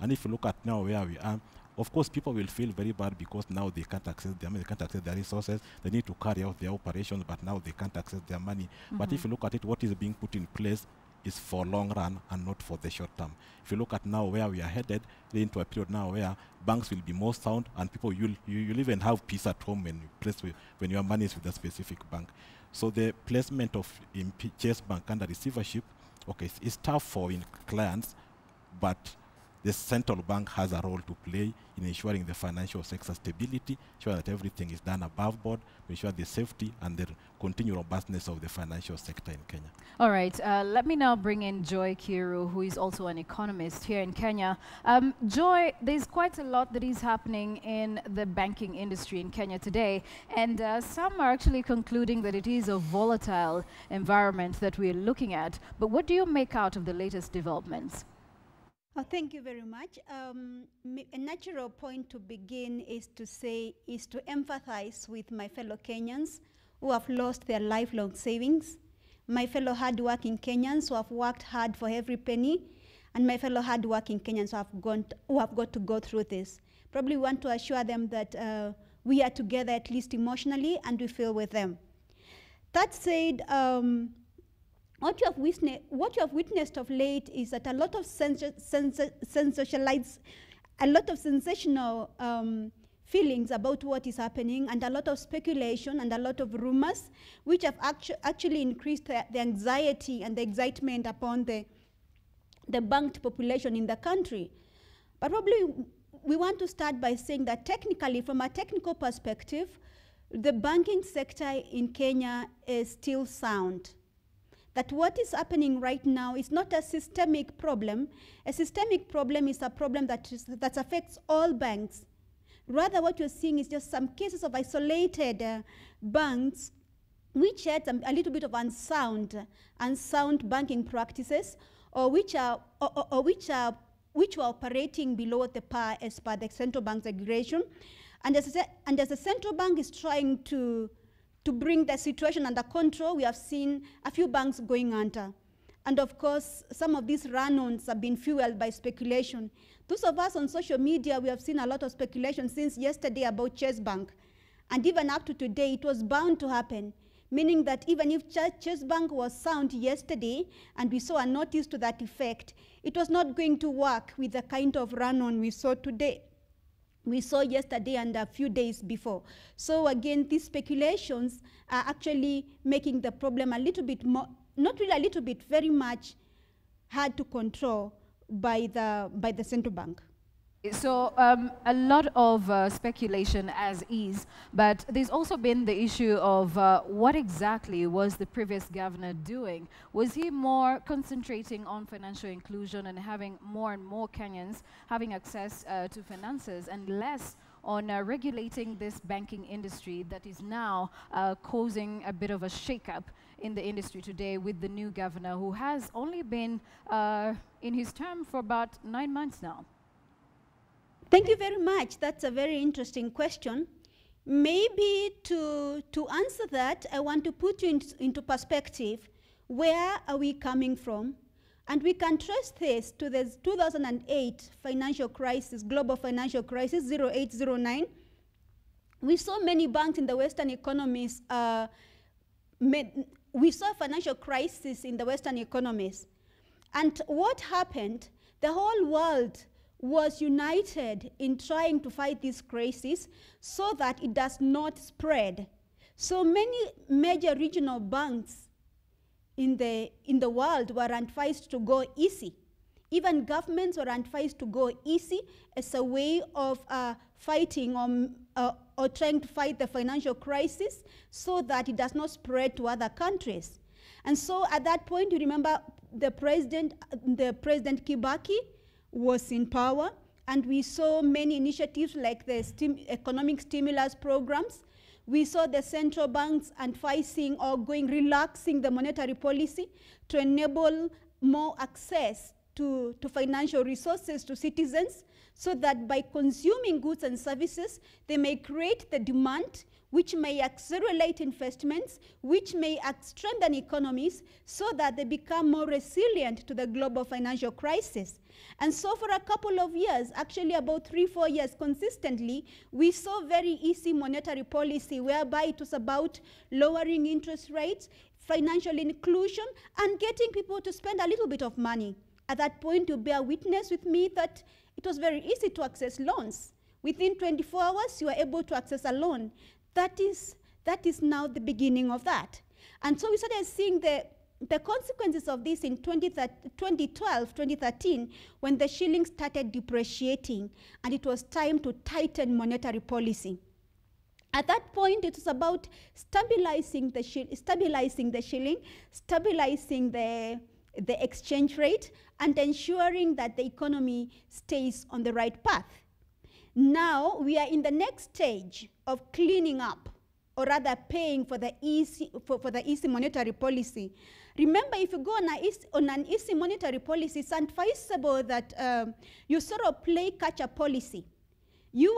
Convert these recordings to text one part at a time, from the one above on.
And if you look at now where we are, of course, people will feel very bad because now they can't access their money, they can't access their resources. They need to carry out their operations, but now they can't access their money. But if you look at it, what is being put in place is for long run and not for the short term. If you look at now where we are headed, into a period now where banks will be more sound and people, you'll even have peace at home when your money is with a specific bank. So the placement of Chase Bank under receivership, okay, it's tough for clients, but the central bank has a role to play in ensuring the financial sector stability, ensure that everything is done above board, to ensure the safety and the continued robustness of the financial sector in Kenya. All right, let me now bring in Joy Kiru, who is also an economist here in Kenya. Joy, there's quite a lot that is happening in the banking industry in Kenya today, and some are actually concluding that it is a volatile environment that we're looking at. But what do you make out of the latest developments? Oh, thank you very much. A natural point to begin is to empathize with my fellow Kenyans who have lost their lifelong savings, my fellow hardworking Kenyans who have worked hard for every penny, and my fellow hardworking Kenyans who have got to go through this. Probably want to assure them that we are together, at least emotionally, and we feel with them. That said, what you have witnessed of late is that a lot of sensational feelings about what is happening, and a lot of speculation and a lot of rumors, which have actually increased the anxiety and the excitement upon the banked population in the country. But probably we want to start by saying that technically, from a technical perspective, the banking sector in Kenya is still sound. That what is happening right now is not a systemic problem. A systemic problem is a problem that affects all banks. Rather, what you're seeing is just some cases of isolated banks which had a little bit of unsound banking practices, or which were operating below the par as per the central bank's regulation. And as the central bank is trying to bring the situation under control, we have seen a few banks going under. And of course, some of these run-ons have been fueled by speculation. Those of us on social media, we have seen a lot of speculation since yesterday about Chase Bank. And even up to today, it was bound to happen, meaning that even if Chase Bank was sound yesterday, and we saw a notice to that effect, it was not going to work with the kind of run-on we saw today. We saw yesterday and a few days before. So again, these speculations are actually making the problem a little bit more, not really a little bit, very much hard to control by the central bank. So a lot of speculation as is, but there's also been the issue of what exactly was the previous governor doing? Was he more concentrating on financial inclusion and having more and more Kenyans having access to finances, and less on regulating this banking industry that is now causing a bit of a shakeup in the industry today with the new governor, who has only been in his term for about 9 months now? Thank you very much. That's a very interesting question. Maybe to answer that, I want to put you into perspective. Where are we coming from? And we can trace this to the 2008 financial crisis, global financial crisis, 0809. We saw many banks in the Western economies, we saw financial crisis in the Western economies. And what happened? The whole world was united in trying to fight this crisis so that it does not spread. So many major regional banks in the world were advised to go easy. Even governments were advised to go easy as a way of fighting or trying to fight the financial crisis so that it does not spread to other countries. And so at that point, you remember the President Kibaki was in power, and we saw many initiatives like the economic stimulus programs. We saw the central banks advising or relaxing the monetary policy to enable more access to financial resources to citizens, so that by consuming goods and services, they may create the demand, which may accelerate investments, which may strengthen economies, so that they become more resilient to the global financial crisis. And so for a couple of years, actually about 3-4 years consistently, we saw very easy monetary policy, whereby it was about lowering interest rates, financial inclusion, and getting people to spend a little bit of money. At that point, you bear witness with me that it was very easy to access loans. Within 24 hours, you are able to access a loan. That is now the beginning of that. And so we started seeing the consequences of this in 2012, 2013, when the shilling started depreciating, and it was time to tighten monetary policy. At that point, it was about stabilizing the shilling, stabilizing the exchange rate, and ensuring that the economy stays on the right path. Now we are in the next stage of cleaning up, or rather paying for the easy monetary policy. Remember, if you go on an easy monetary policy, it's advisable that you sort of play catch-up policy. You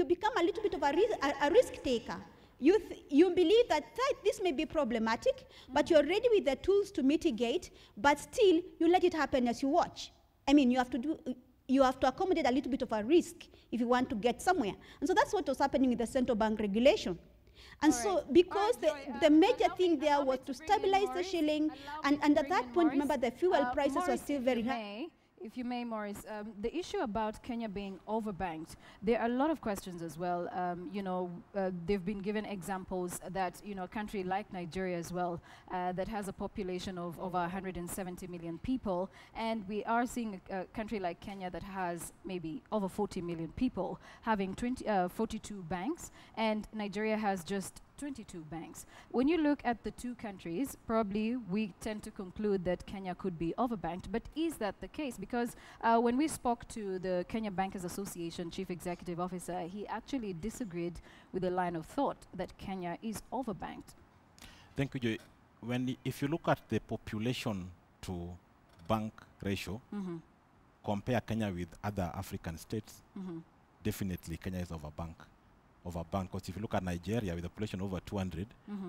become a little bit of a risk taker. You believe that this may be problematic, but you're ready with the tools to mitigate, but still you let it happen as you watch. I mean, you have to accommodate a little bit of a risk if you want to get somewhere. And so that's what was happening with the central bank regulation. And so because the major thing there was to stabilize the shilling, and at that point, remember, the fuel prices were still very high. If you may, Maurice, the issue about Kenya being overbanked, there are a lot of questions as well. They've been given examples that, a country like Nigeria as well, that has a population of over 170 million people, and we are seeing a country like Kenya that has maybe over 40 million people having 42 banks, and Nigeria has just 22 banks. When you look at the two countries, probably we tend to conclude that Kenya could be overbanked, but is that the case? Because when we spoke to the Kenya Bankers Association Chief Executive Officer, he actually disagreed with the line of thought that Kenya is overbanked. Thank you, Joy. If you look at the population to bank ratio, compare Kenya with other African states, definitely Kenya is overbanked. Because if you look at Nigeria with a population over 200,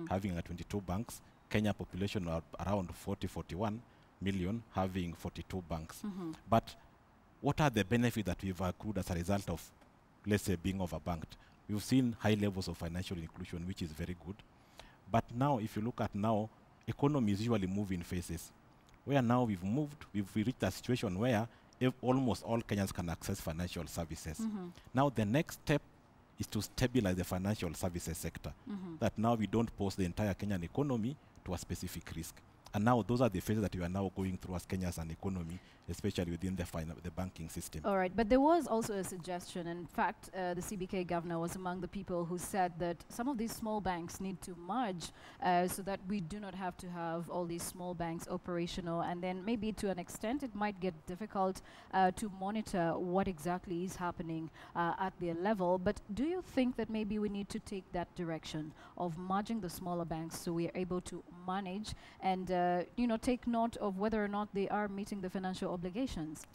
having 22 banks, Kenya population around 41 million, having 42 banks. But what are the benefits that we've accrued as a result of, let's say, being overbanked? We've seen high levels of financial inclusion, which is very good. But now, if you look at now, economies usually move in phases. Where now we've reached a situation where almost all Kenyans can access financial services. Now the next step is to stabilize the financial services sector. That now we don't pose the entire Kenyan economy to a specific risk. And now those are the phases that we are now going through as Kenya as an economy, especially within the banking system. All right, but there was also a suggestion. In fact, the CBK governor was among the people who said that some of these small banks need to merge so that we do not have to have all these small banks operational. And then maybe to an extent, it might get difficult to monitor what exactly is happening at their level. But do you think that maybe we need to take that direction of merging the smaller banks so we are able to manage and take note of whether or not they are meeting the financial obligations?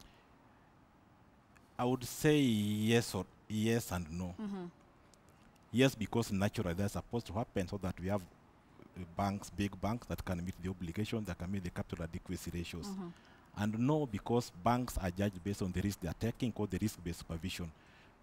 I would say yes and no. Yes, because naturally that's supposed to happen so that we have big banks that can meet the obligations, that can meet the capital adequacy ratios. And no, because banks are judged based on the risk they are taking, called the risk-based supervision.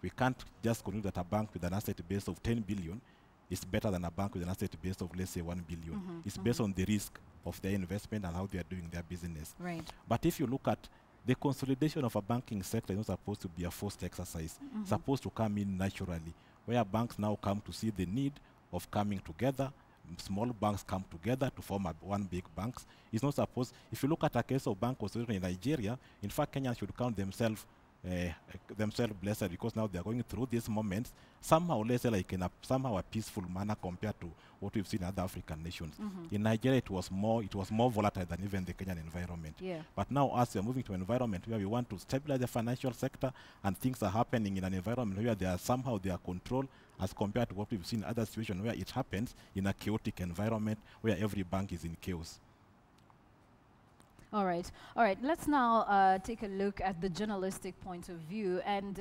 We can't just conclude that a bank with an asset base of 10 billion is better than a bank with an asset base of, let's say, 1 billion. It's based on the risk of their investment and how they are doing their business. Right. But if you look at the consolidation of a banking sector, it's not supposed to be a forced exercise. It's supposed to come in naturally, where banks now come to see the need of coming together. Small banks come together to form one big bank. It's not supposed, if you look at a case of bank consolidation in Nigeria, in fact, Kenyans should count themselves blessed, because now they are going through these moments somehow, let's say, like in somehow a peaceful manner compared to what we've seen in other African nations. In Nigeria, it was more volatile than even the Kenyan environment. But now, as we are moving to an environment where we want to stabilize the financial sector, and things are happening in an environment where they are controlled, as compared to what we've seen in other situations where it happens in a chaotic environment where every bank is in chaos. All right. All right. Let's now take a look at the journalistic point of view. And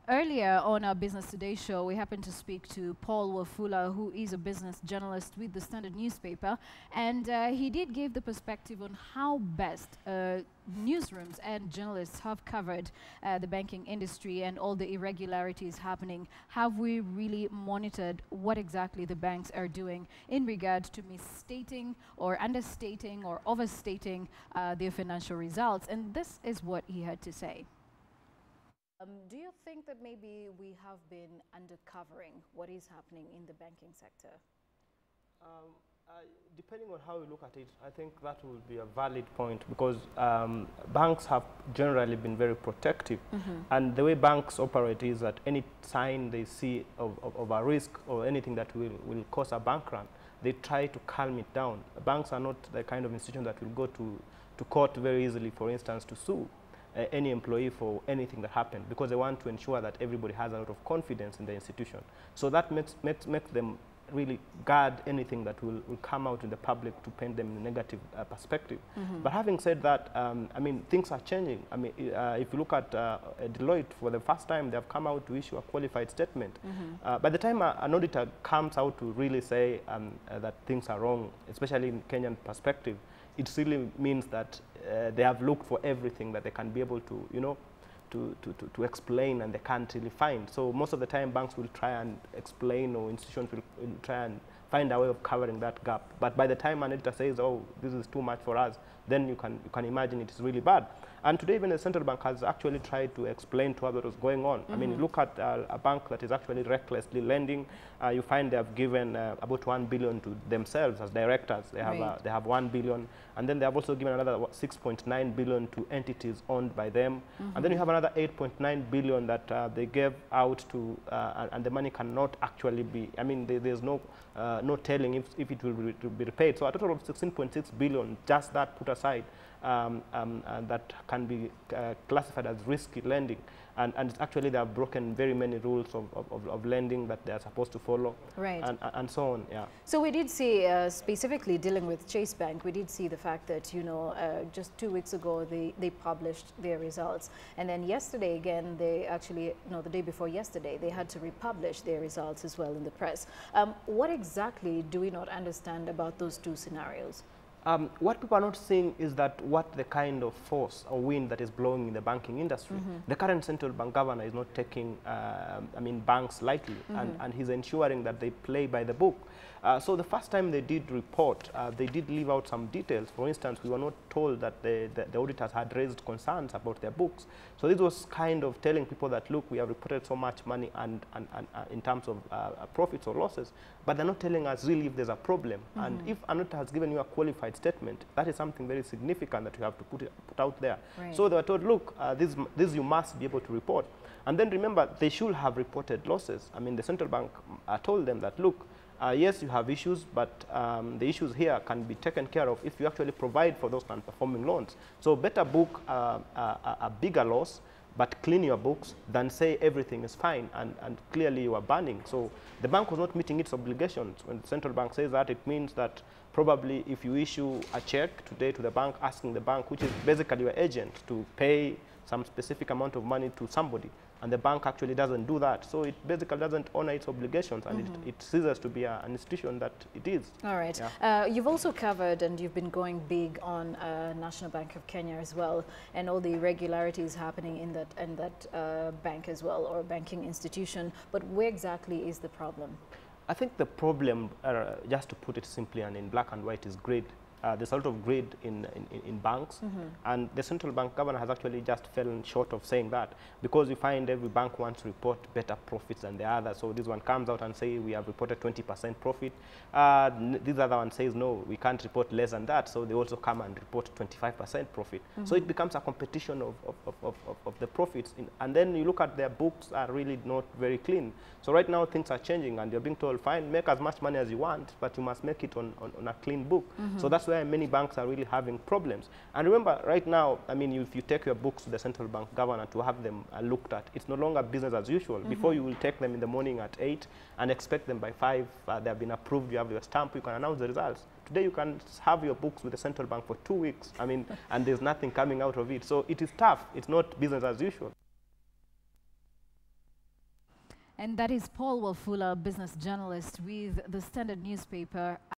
earlier on our Business Today show, we happened to speak to Paul Wafula, who is a business journalist with the Standard newspaper. And he did give the perspective on how best newsrooms and journalists have covered the banking industry and all the irregularities happening. Have we really monitored what exactly the banks are doing in regard to misstating or understating or overstating their financial results? And this is what he had to say. Do you think that maybe we have been undercovering what is happening in the banking sector? Depending on how you look at it, I think that will be a valid point, because banks have generally been very protective. And the way banks operate is that any sign they see of a risk or anything that will cause a bank run, they try to calm it down. Banks are not the kind of institution that will go to court very easily, for instance, to sue any employee for anything that happened, because they want to ensure that everybody has a lot of confidence in the institution. So that makes them really guard anything that will come out in the public to paint them in a negative perspective. But having said that, I mean, things are changing. I mean, if you look at Deloitte, for the first time, they have come out to issue a qualified statement. By the time an auditor comes out to really say that things are wrong, especially in Kenyan perspective, it really means that they have looked for everything that they can be able to, you know, to explain, and they can't really find. So most of the time banks will try and explain, or institutions will try and find a way of covering that gap. But by the time an editor says, oh, this is too much for us, then you can imagine it is really bad. And today even the central bank has actually tried to explain to us what was going on. I mean, look at a bank that is actually recklessly lending. You find they have given about 1 billion to themselves as directors. They have, they have 1 billion. And then they have also given another 6.9 billion to entities owned by them. And then you have another 8.9 billion that they gave out to, and the money cannot actually be, I mean, there's no telling if it will be repaid. So a total of 16.6 billion, just that put aside, that can be classified as risky lending. And actually they have broken very many rules of lending that they are supposed to follow, and so on. Yeah. So we did see, specifically dealing with Chase Bank, we did see the fact that, you know, just 2 weeks ago they published their results, and then yesterday again they actually, no, the day before yesterday, they had to republish their results as well in the press. What exactly do we not understand about those two scenarios? What people are not seeing is that what the kind of force or wind that is blowing in the banking industry. The current central bank governor is not taking, I mean, banks lightly, and he's ensuring that they play by the book. So the first time they did report, they did leave out some details. For instance, we were not told that the auditors had raised concerns about their books. So this was kind of telling people that, look, we have reported so much money and in terms of profits or losses, but they're not telling us really if there's a problem. And if an auditor has given you a qualified statement, that is something very significant that you have to put out there. So they were told, look, this you must be able to report. And then remember, they should have reported losses. I mean, the central bank told them that, look, yes, you have issues, but the issues here can be taken care of if you actually provide for those non-performing loans. So better book a bigger loss, but clean your books, than say everything is fine and clearly you are burning. So the bank was not meeting its obligations. When the central bank says that, it means that probably if you issue a check today to the bank, asking the bank, which is basically your agent, to pay some specific amount of money to somebody, and the bank actually doesn't do that. So it basically doesn't honor its obligations, and it ceases to be an institution that it is. All right. Yeah. You've also covered, and you've been going big on National Bank of Kenya as well, and all the irregularities happening in that bank as well, or banking institution. But where exactly is the problem? I think the problem, just to put it simply and in black and white, is greed. There's a lot of greed in banks, and the central bank governor has actually just fallen short of saying that, because you find every bank wants to report better profits than the other. So this one comes out and say we have reported 20% profit. This other one says no, we can't report less than that. So they also come and report 25% profit. So it becomes a competition of the profits, and then you look at their books are really not very clean. So right now things are changing, and you're being told, fine, make as much money as you want, but you must make it on a clean book. So that's where where many banks are really having problems. And remember, right now, I mean, if you take your books to the central bank governor to have them looked at, it's no longer business as usual. Before, you will take them in the morning at 8 and expect them by 5. They have been approved, you have your stamp, you can announce the results. Today, you can have your books with the central bank for 2 weeks, I mean, and there's nothing coming out of it. So it is tough. It's not business as usual. And that is Paul Wafula, business journalist with the Standard newspaper.